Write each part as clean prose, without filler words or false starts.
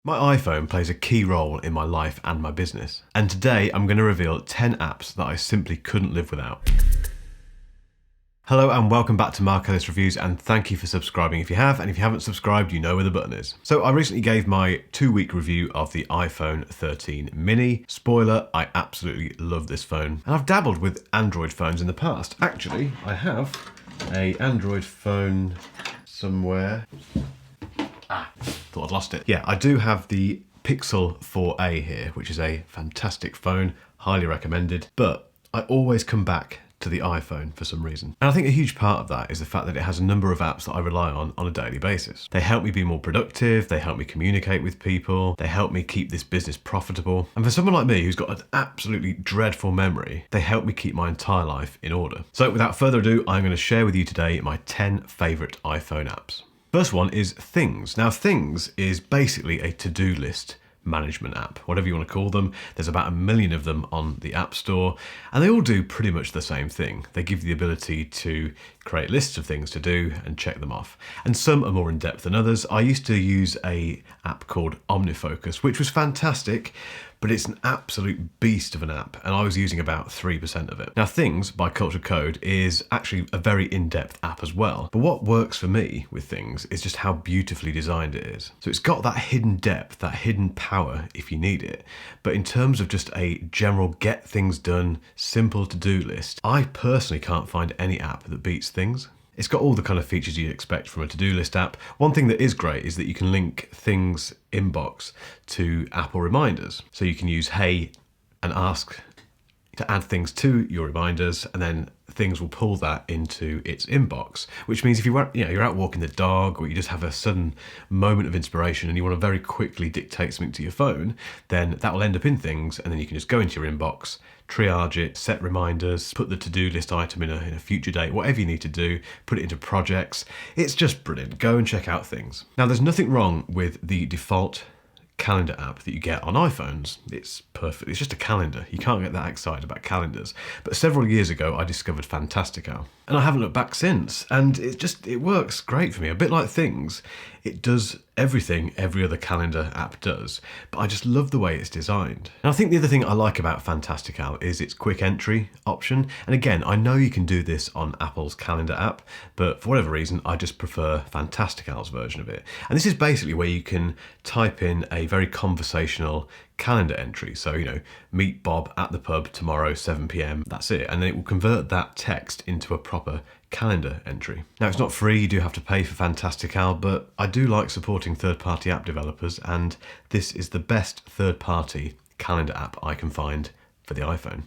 My iPhone plays a key role in my life and my business, and today I'm going to reveal 10 apps that I simply couldn't live without. Hello and welcome back to Ellis Reviews, and thank you for subscribing if you have, and if you haven't subscribed, you know where the button is. So I recently gave my 2-week review of the iPhone 13 mini. Spoiler, I absolutely love this phone, and I've dabbled with Android phones in the past. Actually, I have an Android phone somewhere. Thought I'd lost it. Yeah, I do have the Pixel 4a here, which is a fantastic phone, highly recommended, but I always come back to the iPhone for some reason. And I think a huge part of that is the fact that it has a number of apps that I rely on a daily basis. They help me be more productive, they help me communicate with people, they help me keep this business profitable. And for someone like me who's got an absolutely dreadful memory, they help me keep my entire life in order. So without further ado, I'm going to share with you today my 10 favourite iPhone apps. First one is Things. Now, Things is basically a to-do list management app, whatever you want to call them. There's about 1 million of them on the App Store, and they all do pretty much the same thing. They give you the ability to create lists of things to do and check them off. And some are more in-depth than others. I used to use an app called OmniFocus, which was fantastic, but it's an absolute beast of an app, and I was using about 3% of it. Now, Things by Culture Code is actually a very in-depth app as well, but what works for me with Things is just how beautifully designed it is. So it's got that hidden depth, that hidden power if you need it, but in terms of just a general get things done, simple to-do list, I personally can't find any app that beats Things. It's got all the kind of features you'd expect from a to-do list app. One thing that is great is that you can link Things inbox to Apple reminders. So you can use Hey and ask to add things to your reminders, and then Things will pull that into its inbox, which means if you're out walking the dog, or you just have a sudden moment of inspiration and you want to very quickly dictate something to your phone, then that will end up in Things, and then you can just go into your inbox, triage it, set reminders, put the to-do list item in a future date, whatever you need to do, put it into projects. It's just brilliant. Go and check out Things. Now, there's nothing wrong with the default calendar app that you get on iPhones. It's perfect. It's just a calendar. You can't get that excited about calendars. But several years ago, I discovered Fantastical, and I haven't looked back since. And it works great for me. A bit like Things, it does everything every other calendar app does, but I just love the way it's designed. And I think the other thing I like about Fantastical is its quick entry option. And again, I know you can do this on Apple's calendar app, but for whatever reason, I just prefer Fantastical's version of it. And this is basically where you can type in a very conversational calendar entry. So, meet Bob at the pub tomorrow, 7 p.m. That's it. And then it will convert that text into a proper calendar entry. Now, it's not free, you do have to pay for Fantastical, but I do like supporting third-party app developers, and this is the best third-party calendar app I can find for the iPhone.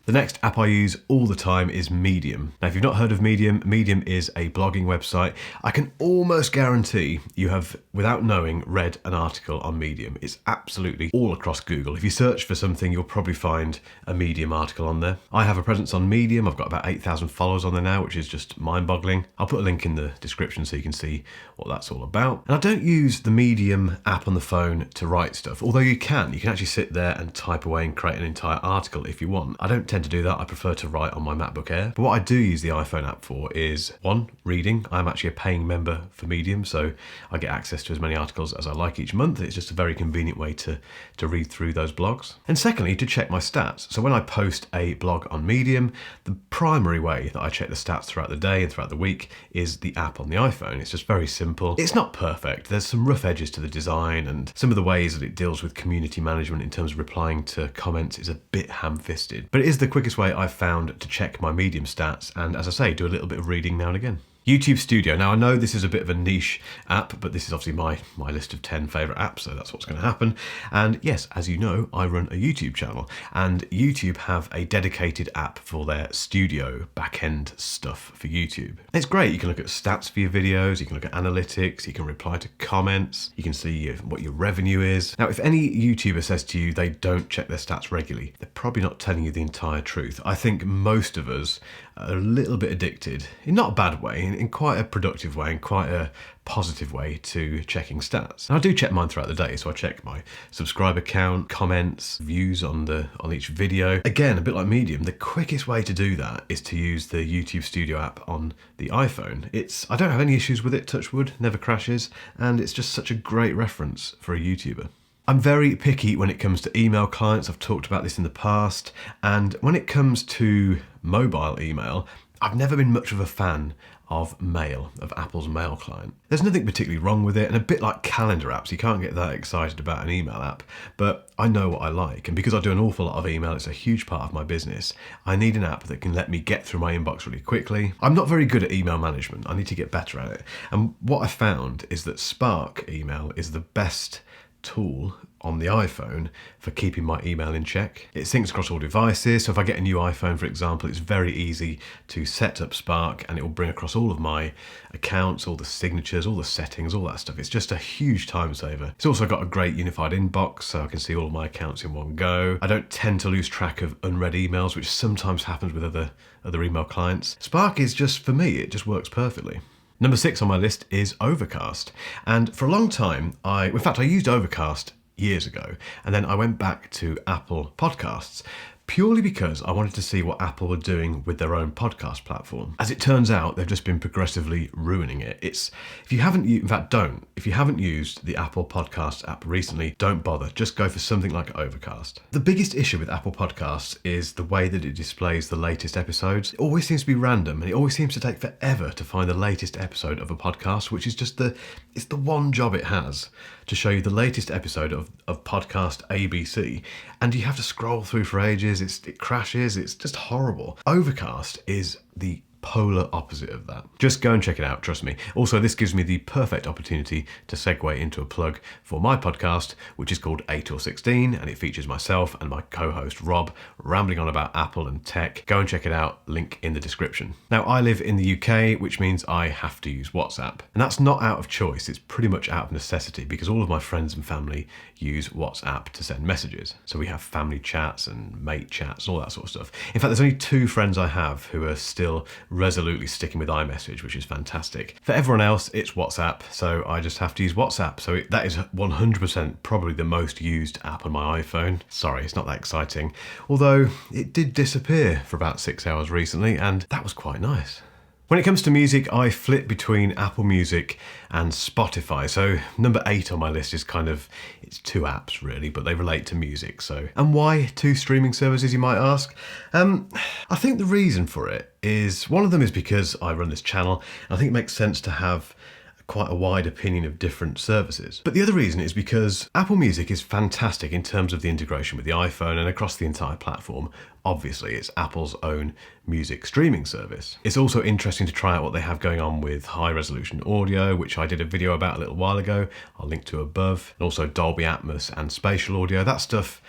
The next app I use all the time is Medium. Now, if you've not heard of Medium, Medium is a blogging website. I can almost guarantee you have, without knowing, read an article on Medium. It's absolutely all across Google. If you search for something, you'll probably find a Medium article on there. I have a presence on Medium. I've got about 8,000 followers on there now, which is just mind-boggling. I'll put a link in the description so you can see what that's all about. And I don't use the Medium app on the phone to write stuff, although you can. You can actually sit there and type away and create an entire article if you want. I don't tend to do that. I prefer to write on my MacBook Air. But what I do use the iPhone app for is, one, reading. I'm actually a paying member for Medium, so I get access to as many articles as I like each month. It's just a very convenient way to read through those blogs. And secondly, to check my stats. So when I post a blog on Medium, the primary way that I check the stats throughout the day and throughout the week is the app on the iPhone. It's just very simple. It's not perfect. There's some rough edges to the design, and some of the ways that it deals with community management in terms of replying to comments is a bit ham-fisted. But it is the quickest way I've found to check my Medium stats, and as I say, do a little bit of reading now and again. YouTube Studio. Now, I know this is a bit of a niche app, but this is obviously my list of 10 favourite apps, so that's what's going to happen. And yes, as you know, I run a YouTube channel, and YouTube have a dedicated app for their studio back-end stuff for YouTube. It's great. You can look at stats for your videos, you can look at analytics, you can reply to comments, you can see what your revenue is. Now, if any YouTuber says to you they don't check their stats regularly, they're probably not telling you the entire truth. I think most of us are a little bit addicted, in not a bad way, in quite a productive way, in quite a positive way, to checking stats. And I do check mine throughout the day, so I check my subscriber count, comments, views on each video. Again, a bit like Medium, the quickest way to do that is to use the YouTube Studio app on the iPhone. I don't have any issues with it, touch wood, never crashes, and it's just such a great reference for a YouTuber. I'm very picky when it comes to email clients. I've talked about this in the past. And when it comes to mobile email, I've never been much of a fan of Mail, of Apple's Mail client. There's nothing particularly wrong with it, and a bit like calendar apps, you can't get that excited about an email app, but I know what I like, and because I do an awful lot of email, it's a huge part of my business, I need an app that can let me get through my inbox really quickly. I'm not very good at email management, I need to get better at it, and what I found is that Spark email is the best tool on the iPhone for keeping my email in check. It syncs across all devices, so if I get a new iPhone, for example, it's very easy to set up Spark and it will bring across all of my accounts, all the signatures, all the settings, all that stuff. It's just a huge time saver. It's also got a great unified inbox, so I can see all of my accounts in one go. I don't tend to lose track of unread emails, which sometimes happens with other email clients. Spark is just, for me, it just works perfectly. Number 6 on my list is Overcast. And for a long time, I used Overcast years ago, and then I went back to Apple Podcasts purely because I wanted to see what Apple were doing with their own podcast platform. As it turns out, they've just been progressively ruining it. If you haven't used the Apple Podcast app recently, don't bother. Just go for something like Overcast. The biggest issue with Apple Podcasts is the way that it displays the latest episodes. It always seems to be random, and it always seems to take forever to find the latest episode of a podcast, which is just it's the one job it has to show you the latest episode of podcast ABC, and you have to scroll through for ages. It crashes. It's just horrible. Overcast is the polar opposite of that. Just go and check it out, trust me. Also, this gives me the perfect opportunity to segue into a plug for my podcast, which is called 8 or 16, and it features myself and my co-host Rob rambling on about Apple and tech. Go and check it out, link in the description. Now, I live in the UK, which means I have to use WhatsApp, and that's not out of choice, it's pretty much out of necessity because all of my friends and family use WhatsApp to send messages. So we have family chats and mate chats, all that sort of stuff. In fact, there's only 2 friends I have who are still resolutely sticking with iMessage, which is fantastic. For everyone else, it's WhatsApp, so I just have to use WhatsApp. So that is 100% probably the most used app on my iPhone. Sorry, it's not that exciting. Although it did disappear for about 6 hours recently, and that was quite nice. When it comes to music, I flip between Apple Music and Spotify. So number 8 on my list is it's 2 apps really, but they relate to music. And why 2 streaming services, you might ask? I think the reason for it is, one of them is because I run this channel, and I think it makes sense to have quite a wide opinion of different services. But the other reason is because Apple Music is fantastic in terms of the integration with the iPhone and across the entire platform. Obviously, it's Apple's own music streaming service. It's also interesting to try out what they have going on with high-resolution audio, which I did a video about a little while ago. I'll link to above. And also Dolby Atmos and spatial audio. That stuff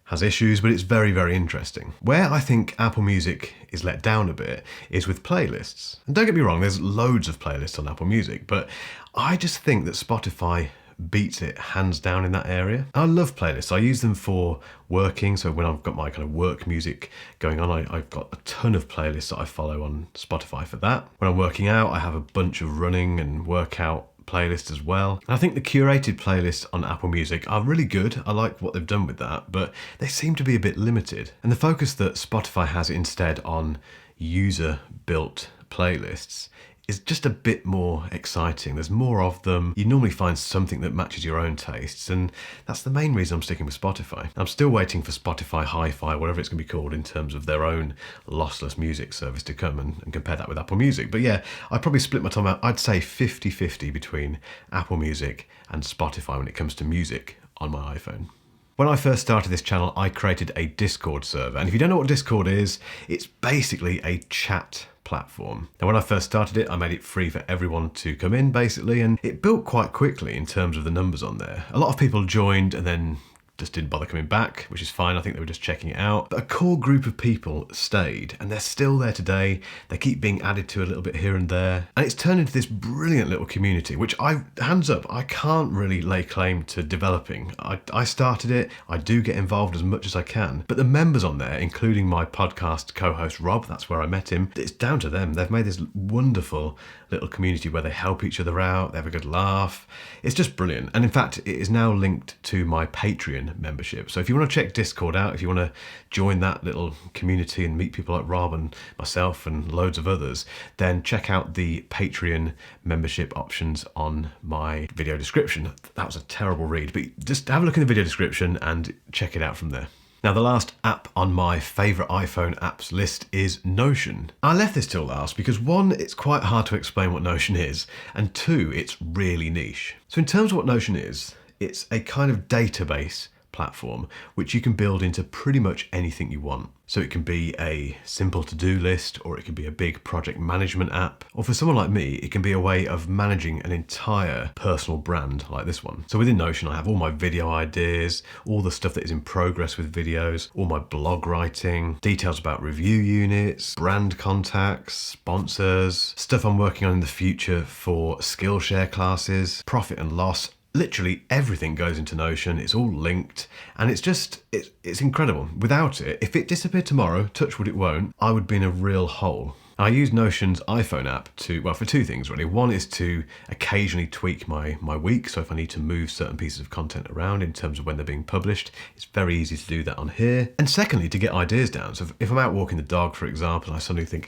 has issues, but it's very, very interesting. Where I think Apple Music is let down a bit is with playlists. And don't get me wrong, there's loads of playlists on Apple Music, but I just think that Spotify beats it hands down in that area. I love playlists. I use them for working, so when I've got my kind of work music going on, I've got a ton of playlists that I follow on Spotify for that. When I'm working out, I have a bunch of running and workout playlist as well. And I think the curated playlists on Apple Music are really good. I like what they've done with that, but they seem to be a bit limited. And the focus that Spotify has instead on user-built playlists is just a bit more exciting. There's more of them. You normally find something that matches your own tastes, and that's the main reason I'm sticking with Spotify. I'm still waiting for Spotify Hi-Fi, whatever it's going to be called, in terms of their own lossless music service to come and compare that with Apple Music. But yeah, I'd probably split my time out. I'd say 50-50 between Apple Music and Spotify when it comes to music on my iPhone. When I first started this channel, I created a Discord server. And if you don't know what Discord is, it's basically a chat platform. Now, when I first started it, I made it free for everyone to come in, basically, and it built quite quickly in terms of the numbers on there. A lot of people joined and then just didn't bother coming back, which is fine. I think they were just checking it out. But a core group of people stayed, and they're still there today. They keep being added to a little bit here and there. And it's turned into this brilliant little community, which hands up, I can't really lay claim to developing. I started it. I do get involved as much as I can. But the members on there, including my podcast co-host Rob, that's where I met him, it's down to them. They've made this wonderful little community where they help each other out. They have a good laugh. It's just brilliant. And in fact, it is now linked to my Patreon Patreon membership. So if you want to check Discord out, if you want to join that little community and meet people like Rob and myself and loads of others, then check out the Patreon membership options on my video description. That was a terrible read, but just have a look in the video description and check it out from there. Now, the last app on my favourite iPhone apps list is Notion. I left this till last because one, it's quite hard to explain what Notion is, and two, it's really niche. So in terms of what Notion is, it's a kind of database platform which you can build into pretty much anything you want. So it can be a simple to-do list, or it can be a big project management app, or for someone like me, it can be a way of managing an entire personal brand like this one. So within Notion, I have all my video ideas, all the stuff that is in progress with videos, all my blog writing, details about review units, brand contacts, sponsors, stuff I'm working on in the future for Skillshare classes, profit and loss. Literally everything goes into Notion, it's all linked, and it's incredible. Without it, if it disappeared tomorrow, touch wood it won't, I would be in a real hole. I use Notion's iPhone app for two things really. One is to occasionally tweak my week, so if I need to move certain pieces of content around in terms of when they're being published, it's very easy to do that on here. And secondly, to get ideas down. So if I'm out walking the dog, for example, and I suddenly think,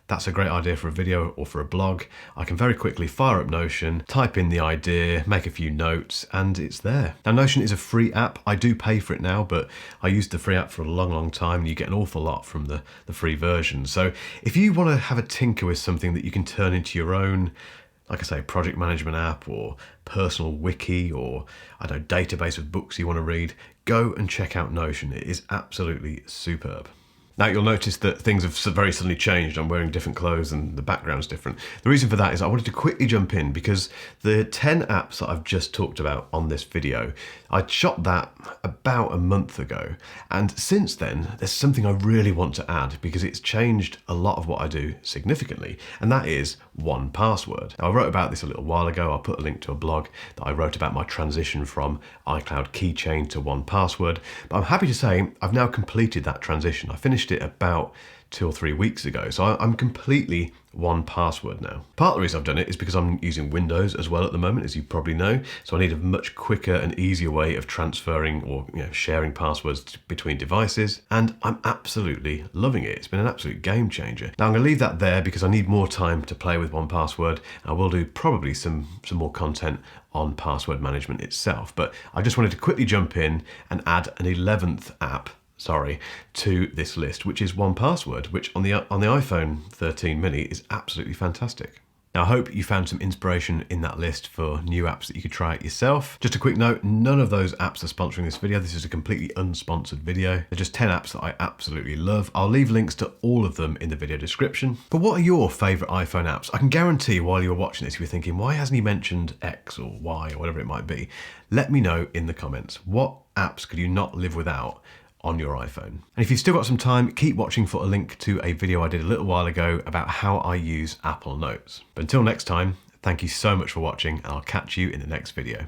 that's a great idea for a video or for a blog, I can very quickly fire up Notion, type in the idea, make a few notes, and it's there. Now, Notion is a free app. I do pay for it now, but I used the free app for a long, long time, and you get an awful lot from the free version. So if you want to have a tinker with something that you can turn into your own, like I say, project management app or personal wiki, or I don't know, database of books you want to read, go and check out Notion. It is absolutely superb. Now you'll notice that things have very suddenly changed. I'm wearing different clothes and the background's different. The reason for that is I wanted to quickly jump in because the 10 apps that I've just talked about on this video, I shot that about a month ago. And since then, there's something I really want to add because it's changed a lot of what I do significantly, and that is 1Password. Now, I wrote about this a little while ago. I'll put a link to a blog that I wrote about my transition from iCloud Keychain to 1Password. But I'm happy to say I've now completed that transition. I finished it about 2 or 3 weeks ago. So I'm completely 1Password now. Part of the reason I've done it is because I'm using Windows as well at the moment, as you probably know. So I need a much quicker and easier way of transferring or sharing passwords between devices. And I'm absolutely loving it. It's been an absolute game changer. Now I'm going to leave that there because I need more time to play with 1Password. I will do probably some more content on password management itself. But I just wanted to quickly jump in and add an 11th app to this list, which is 1Password, which on the iPhone 13 mini is absolutely fantastic. Now, I hope you found some inspiration in that list for new apps that you could try out yourself. Just a quick note, none of those apps are sponsoring this video. This is a completely unsponsored video. They're just 10 apps that I absolutely love. I'll leave links to all of them in the video description. But what are your favorite iPhone apps? I can guarantee while you're watching this, you're thinking, why hasn't he mentioned X or Y or whatever it might be? Let me know in the comments. What apps could you not live without on your iPhone? And if you've still got some time, keep watching for a link to a video I did a little while ago about how I use Apple Notes. But until next time, thank you so much for watching, and I'll catch you in the next video.